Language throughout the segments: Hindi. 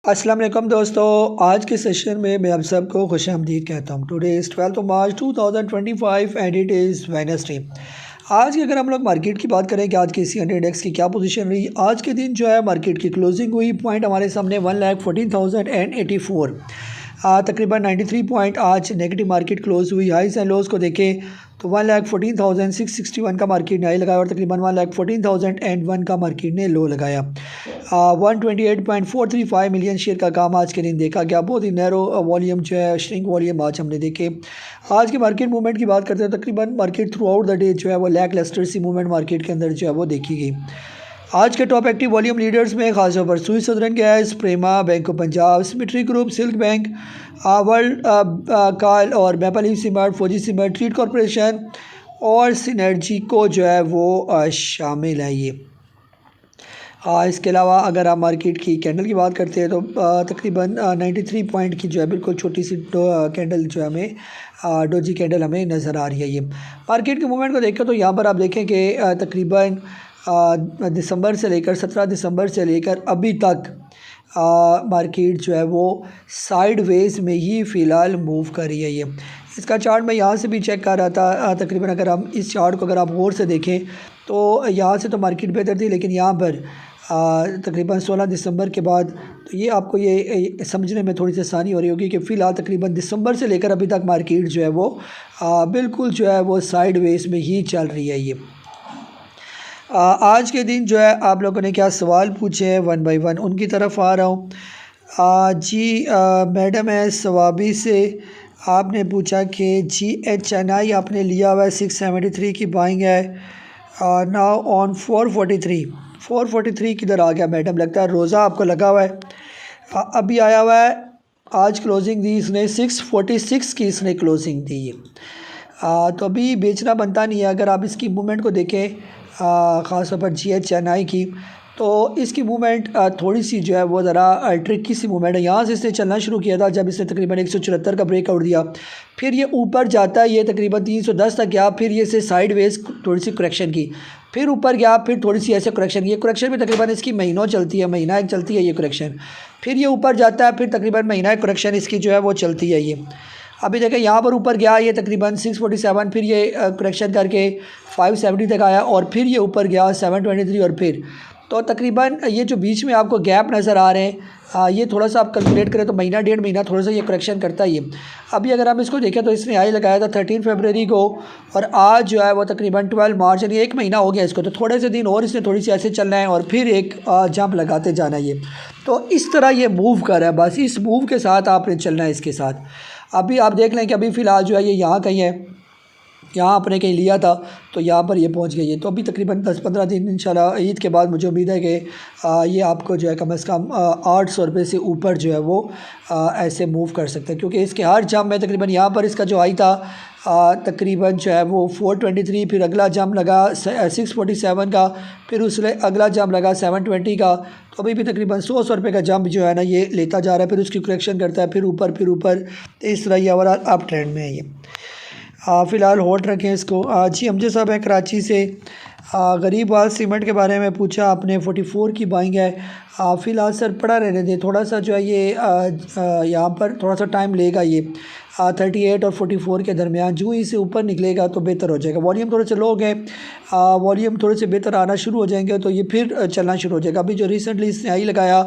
अस्सलाम वालेकुम दोस्तों, आज के सेशन में मैं आप सबको खुशामदीद कहता हूँ। Today is 12 March 2025 and it is Wednesday. आज की अगर हम लोग मार्केट की बात करें कि आज के सी इंडेक्स की क्या पोजीशन रही, आज के दिन जो है मार्केट की क्लोजिंग हुई पॉइंट हमारे सामने 1,14,084, तकरीबन 93 पॉइंट आज नेगेटिव मार्केट क्लोज हुई। हाइस एंड लोज को देखें तो 1,14,661 का मार्केट ने हाई लगाया और तकरीबन 1,14,001 का मार्केट ने लो लगाया। 128.435 मिलियन शेयर का काम आज के दिन देखा गया। बहुत ही नैरो वॉल्यूम जो है, श्रिंक वॉल्यूम आज हमने देखे। आज के मार्केट मूवमेंट की बात करते हैं, तकरीबन market through out the day जो है वो लैक लस्टर सी मूवमेंट मार्केट के अंदर जो है वो देखी गई। आज के टॉप एक्टिव वॉल्यूम लीडर्स में खासतौर पर Swiss southern gas, Prema, bank of Punjab, symmetry group, silk bank, world काल और मैपल लीफ सीमेंट, फौजी सीमेंट, ट्रीट कॉरपोरेशन और सिनर्जी को जो है वो शामिल है ये। इसके अलावा अगर आप मार्केट की कैंडल की बात करते हैं तो तकरीबन 93 पॉइंट की जो है बिल्कुल छोटी सी कैंडल जो है हमें डोजी कैंडल हमें नज़र आ रही है। ये मार्केट के मूवमेंट को देखें तो यहाँ पर आप देखें कि तकरीबन दिसंबर से लेकर 17 दिसंबर से लेकर अभी तक मार्केट जो है वो साइडवेज में ही फ़िलहाल मूव कर रही है। ये इसका चार्ट मैं यहाँ से भी चेक कर रहा था। तकरीबन अगर हम इस चार्ट को अगर आप गौर से देखें तो यहाँ से तो मार्केट बेहतर थी, लेकिन यहाँ पर तकरीबन 16 दिसंबर के बाद तो ये आपको ये समझने में थोड़ी सी आसानी हो रही होगी कि फ़िलहाल तकरीबन दिसंबर से लेकर अभी तक मार्केट जो है वो बिल्कुल जो है वो साइडवेज में ही चल रही है। ये आज के दिन जो है आप लोगों ने क्या सवाल पूछे हैं, वन बाय वन उनकी तरफ आ रहा हूँ। जी मैडम है सवाबी से, आपने पूछा कि GHNI आपने लिया हुआ है 673 की बाइंग है, नाउ ऑन 443 किधर आ गया मैडम? लगता है रोज़ा आपको लगा हुआ है। अभी आया हुआ है, आज क्लोजिंग दी इसने 646 की इसने क्लोजिंग दी है। तो अभी बेचना बनता नहीं है। अगर आप इसकी मूवमेंट को देखें ख़ासतौर पर GHNI की, तो इसकी मूवमेंट थोड़ी सी जो है वो ज़रा ट्रिकी सी मूवमेंट है। यहाँ से इसने चलना शुरू किया था जब इसने तकरीबन 174 का ब्रेकआउट दिया, फिर ये ऊपर जाता है, ये तकरीबन 310 तक गया, फिर ये से साइडवेज थोड़ी सी करेक्शन की, फिर ऊपर गया, फिर थोड़ी सी ऐसे करेक्शन की। ये करेक्शन भी तकरीबन इसकी महीनों चलती है, महीना एक चलती है ये करेक्शन, फिर ये ऊपर जाता है, फिर तकरीबन महीना एक करेक्शन इसकी जो है वो चलती है। ये अभी देखें यहाँ पर ऊपर गया ये तकरीबन 647, फिर ये करेक्शन करके 570 तक आया और फिर ये ऊपर गया 723 और फिर तो तकरीबन ये जो बीच में आपको गैप नज़र आ रहे हैं, ये थोड़ा सा आप कैलकुलेट करें तो महीना डेढ़ महीना थोड़ा सा ये करेक्शन करता है। ये अभी अगर हम इसको देखें तो इसने हाई लगाया था 13 फरवरी को और आज जो है वो तकरीबन 12 मार्च, यानी एक महीना हो गया इसको। तो थोड़े से दिन और इसने थोड़ी सी ऐसे चलना है और फिर एक जंप लगाते जाना है। ये तो इस तरह ये मूव कर रहा है, बस इस मूव के साथ आपने चलना है इसके साथ। अभी आप देख लें कि अभी फ़िलहाल जो है ये यहाँ कहीं है, यहाँ आपने कहीं लिया था तो यहाँ पर ये पहुँच गई है। तो अभी तकरीबन 10-15 दिन इंशाल्लाह ईद के बाद मुझे उम्मीद है कि ये आपको जो है कम से कम 800 रुपये से ऊपर जो है वो ऐसे मूव कर सकते हैं, क्योंकि इसके हर जंप में तकरीबन यहाँ पर इसका जो हाई था तकरीबन जो है वो 423, फिर अगला जंप लगा 647 का, फिर उसने अगला जंप लगा 720 का। तो अभी भी तकरीबन 100 रुपये का जंप जो है ना ये लेता जा रहा है, फिर उसकी करेक्शन करता है, फिर ऊपर इस तरह ये ओवरऑल अप ट्रेंड में है। ये फ़िलहाल होल्ड रखें इसको। जी हमजे साहब हैं कराची से, गरीब वाल सीमेंट के बारे में पूछा आपने, 44 की बाइंग है। फ़िलहाल सर पड़ा रहने दें, थोड़ा सा जो है ये यहाँ पर थोड़ा सा टाइम लेगा। ये 38 और 44 के दरमियान जो ही से ऊपर निकलेगा तो बेहतर हो जाएगा। वॉल्यूम थोड़े से लो गए, वॉल्यूम थोड़े से बेहतर आना शुरू हो जाएंगे तो ये फिर चलना शुरू हो जाएगा। अभी जो रिसेंटली इसने हाई लगाया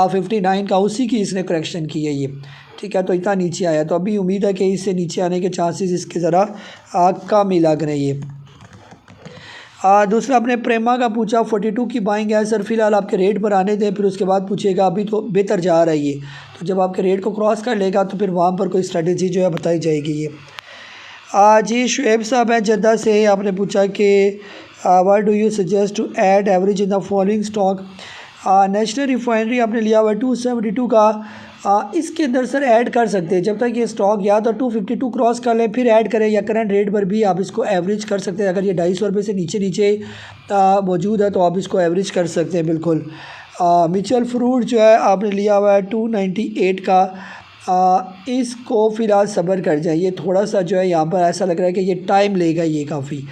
59 का, उसी की इसने करेक्शन की है ये, ठीक है। तो इतना नीचे आया, तो अभी उम्मीद है कि इससे नीचे आने के चांसेस इसके ज़रा कम ही लग रहे हैं। दूसरा आपने प्रेमा का पूछा, 42 की बाइंग है सर, फ़िलहाल आपके रेट पर आने दें, फिर उसके बाद पूछेगा। अभी तो बेहतर जा रहा है ये, तो जब आपके रेट को क्रॉस कर लेगा तो फिर वहाँ पर कोई स्ट्रेटजी जो है बताई जाएगी। ये जी शुएब साहब हैं जद्दा से, आपने पूछा कि what do you suggest to add average in the following stock. National Refinery आपने लिया हुआ 272 का, इसके अंदर सर ऐड कर सकते हैं जब तक ये स्टॉक या तो 252 क्रॉस कर लें फिर ऐड करें, या करंट रेट पर भी आप इसको एवरेज कर सकते हैं। अगर ये 250 रुपये से नीचे मौजूद है तो आप इसको एवरेज कर सकते हैं बिल्कुल। मिचल फ्रूट जो है आपने लिया हुआ है 298 का, इसको फ़िलहाल सब्र कर जाए। ये थोड़ा सा जो है यहाँ पर ऐसा लग रहा है कि ये टाइम लेगा ये काफ़ी,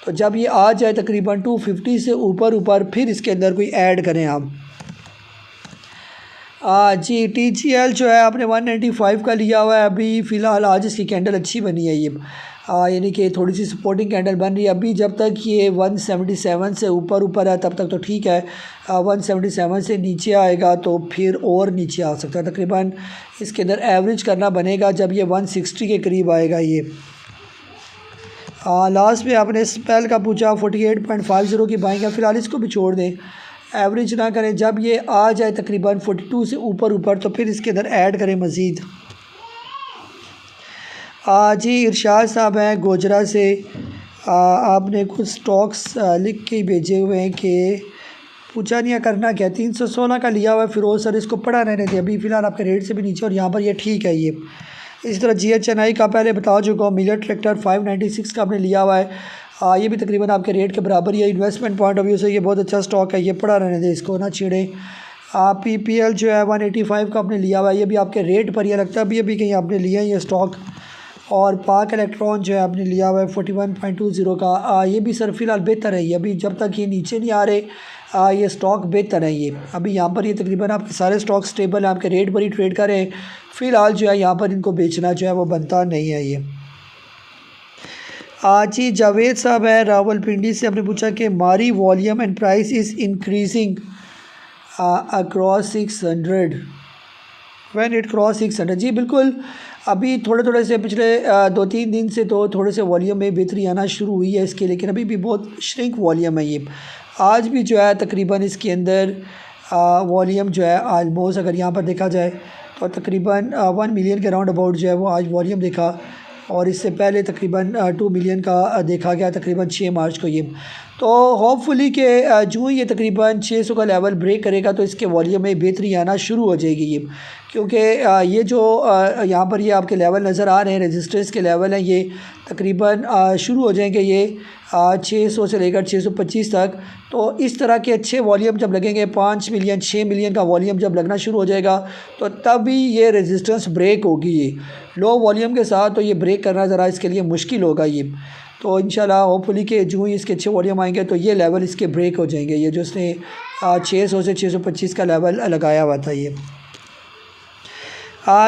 तो जब ये आ जाए तकरीबन 250 से ऊपर फिर इसके अंदर कोई ऐड करें आप। जी TGL जो है आपने 195 का लिया हुआ है। अभी फ़िलहाल आज इसकी कैंडल अच्छी बनी है ये, यानी कि थोड़ी सी सपोर्टिंग कैंडल बन रही है। अभी जब तक ये 177 से ऊपर है तब तक तो ठीक है। 177 से नीचे आएगा तो फिर और नीचे आ सकता है। तकरीबन इसके अंदर एवरेज करना बनेगा जब ये 160 के करीब आएगा ये। लास्ट में आपने स्पेल का पूछा 48.50 की बाइंग है। फ़िलहाल इसको भी छोड़ दें, एवरेज ना करें। जब ये आ जाए तकरीबन 42 से ऊपर तो फिर इसके अंदर ऐड करें मज़ीद। जी इरशाद साहब हैं गोजरा से, आपने कुछ स्टॉक्स लिख के भेजे हुए हैं कि पूछा नहीं है करना क्या। 316 का लिया हुआ है फ़िरोज़ सर, इसको पड़ा रहने थे। अभी फ़िलहाल आपके रेट से भी नीचे और यहाँ पर ये ठीक है ये। इस तरह GHNI का पहले बता चुका हूँ। मिलर ट्रैक्टर 596 का आपने लिया हुआ है। ये भी तकरीबन आपके रेट के बराबर ही है। इन्वेस्टमेंट पॉइंट ऑफ व्यू से ये बहुत अच्छा स्टॉक है, ये पड़ा रहने दे, इसको ना छेड़ें। PPL जो है 185 का आपने लिया हुआ है, ये भी आपके रेट पर यह लगता है अभी कहीं आपने लिया है ये स्टॉक। और पाक इलेक्ट्रॉन जो है आपने लिया हुआ है 41.20 का। ये भी सर फ़िलहाल बेहतर है ये, अभी जब तक ये नीचे नहीं आ रहे ये स्टॉक बेहतर है ये। अभी यहाँ पर ये तकरीबन आपके सारे स्टॉक स्टेबल हैं, आपके रेट पर ही ट्रेड करें। फ़िलहाल जो है यहाँ पर इनको बेचना जो है वो बनता नहीं है ये। जी जावेद साहब है रावलपिंडी से, आपने पूछा कि मारी volume and price is increasing across 600 when it cross 600। जी बिल्कुल, अभी थोड़े से पिछले 2-3 दिन से तो थोड़े से वॉल्यूम में बेहतरी आना शुरू हुई है इसके, लेकिन अभी भी बहुत श्रिंक वॉल्यूम है ये। आज भी जो है तकरीबन इसके अंदर वॉल्यूम जो है आलमोस्ट अगर यहाँ पर देखा जाए तो तकरीबन 1 मिलियन के राउंड अबाउट जो है वो आज वॉल्यूम देखा। और इससे पहले तकरीबन 2 मिलियन का देखा गया तकरीबन 6 मार्च को ये। तो होपफुली कि जो ये तकरीबन 600 का लेवल ब्रेक करेगा तो इसके वॉल्यूम में बेहतरी आना शुरू हो जाएगी ये। क्योंकि ये जो यहाँ पर ये आपके लेवल नज़र आ रहे हैं, रेजिस्टेंस के लेवल हैं, ये तकरीबन शुरू हो जाएंगे ये 600 से लेकर 625 तक। तो इस तरह के अच्छे वॉल्यूम जब लगेंगे, 5 मिलियन 6 मिलियन का वॉल्यूम जब लगना शुरू हो जाएगा तो तभी ये रेजिस्टेंस ब्रेक होगी ये। लो वॉल्यूम के साथ तो ये ब्रेक करना ज़रा इसके लिए मुश्किल होगा ये। तो इंशाल्लाह होपफुली कि जो ही इसके अच्छे वॉल्यूम आएंगे तो ये लेवल इसके ब्रेक हो जाएंगे, ये जो इसने 600 से 625 का लेवल लगाया हुआ था ये।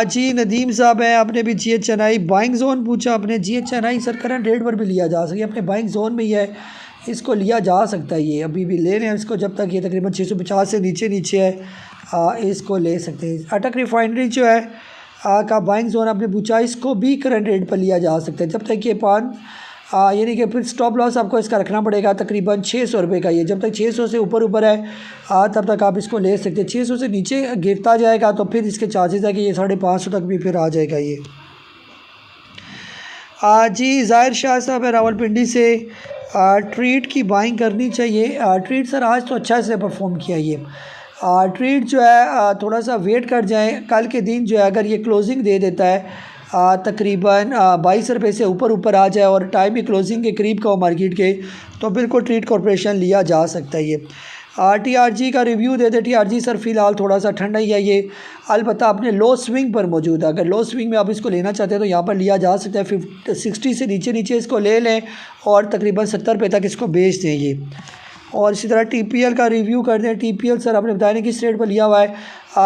जी नदीम साहब हैं, आपने भी GHNI बाइंग जोन पूछा। आपने GHNI सर करंट रेट पर भी लिया जा सकता है, अपने बाइंग जोन में ही है, इसको लिया जा सकता है ये। अभी भी ले लें इसको, जब तक ये तकरीबन 650 से नीचे है इसको ले सकते हैं। अटक रिफाइनरी जो है का बाइंग जोन आपने पूछा, इसको भी करंट रेट पर लिया जा सकता है जब तक ये यानी कि फिर स्टॉप लॉस आपको इसका रखना पड़ेगा तकरीबन 600 रुपये का ये। जब तक 600 से ऊपर है तब तक आप इसको ले सकते हैं। 600 से नीचे गिरता जाएगा तो फिर इसके चार्जेस है कि ये 550 तक भी फिर आ जाएगा ये। जी ज़ाहिर शाह साहब है रावलपिंडी से, ट्रीट की बाइंग करनी चाहिए। ट्रीट सर आज तो अच्छा से परफॉर्म किया ये। ट्रीट जो है थोड़ा सा वेट कर जाएँ, कल के दिन जो है अगर ये क्लोजिंग दे देता है तकरीबन 22 रुपये से ऊपर आ जाए और टाइम भी क्लोजिंग के करीब का हो मार्केट के, तो बिल्कुल ट्रीट कॉरपोरेशन लिया जा सकता है ये। TRG का रिव्यू दे दे। TRG सर फ़िलहाल थोड़ा सा ठंडा ही है ये, अलबत्ता अपने लो स्विंग पर मौजूद है। अगर लो स्विंग में आप इसको लेना चाहते हैं तो यहाँ पर लिया जा सकता है। 60 से नीचे इसको ले लें और तकरीबन 70 रुपये तक इसको बेच दें ये। और इसी तरह TPL का रिव्यू कर दें। TPL सर आपने बताया नहीं किस रेट पर लिया हुआ है।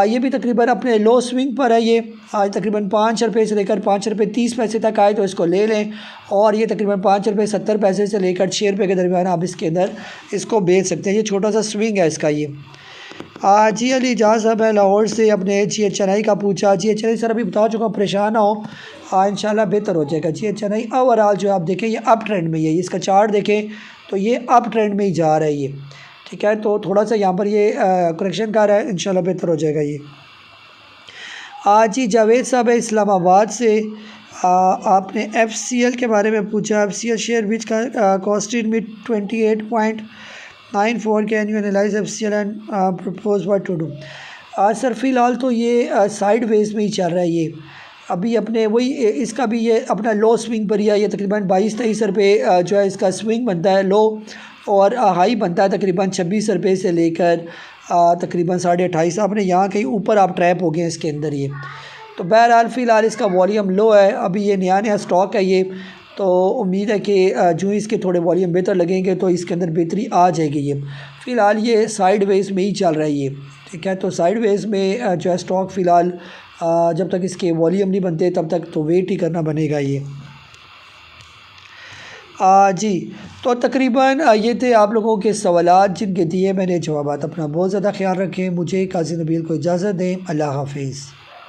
ये भी तकरीबन अपने लो स्विंग पर है ये। आज तकरीबन 5 रुपये से लेकर 5 रुपये 30 पैसे तक आए तो इसको ले लें। और ये तकरीबन 5 रुपये 70 पैसे से लेकर 6 रुपये के दरमियान आप इसके अंदर इसको बेच सकते हैं। ये छोटा सा स्विंग है इसका ये। जी अली जहाँ साहब है लाहौर से, अपने GHNI का पूछा। GHNI सर अभी बता चुका हूँ, परेशान ना हो, इंशाल्लाह बेहतर हो जाएगा। GHNI ओवरऑल जो आप देखें ये अप ट्रेंड में ही है, इसका चार्ट देखें तो ये अप ट्रेंड में ही जा रहा है ये, ठीक है। तो थोड़ा सा यहाँ पर ये करेक्शन कर रहा है, इंशाल्लाह बेहतर हो जाएगा ये। जी जावेद साहब है इस्लामाबाद से, आपने FCL के बारे में पूछा। FCL शेयर विच का costed mid 28.94 can you analyze FCL and propose what to do. Sir फ़िलहाल तो ये साइड वेज में ही चल रहा है ये। अभी अपने वही इसका भी ये अपना लो स्विंग पर ही है। ये तकरीबन 22-23 रुपये जो है इसका स्विंग बनता है लो, और हाई बनता है तकरीबन 26 रुपये से लेकर तकरीबन 28.5। आपने यहाँ कहीं ऊपर आप ट्रैप हो गए इसके अंदर ये। तो बहरहाल फ़िलहाल इसका वॉल्यूम लो है, अभी ये नया स्टॉक है ये, तो उम्मीद है कि जो इसके थोड़े वॉल्यूम बेहतर लगेंगे तो इसके अंदर बेहतरी आ जाएगी। ये फ़िलहाल ये साइड वेज में ही चल रहा है ये, ठीक है। तो साइड वेज में जो है स्टॉक फ़िलहाल जब तक इसके वॉल्यूम नहीं बनते तब तक तो वेट ही करना बनेगा ये। जी, तो तकरीबन ये थे आप लोगों के सवालात जिनके दिए मैंने जवाबात। अपना बहुत ज़्यादा ख्याल रखें। मुझे काज़ी नबील को इजाज़त दें। अल्लाह हाफ़िज़।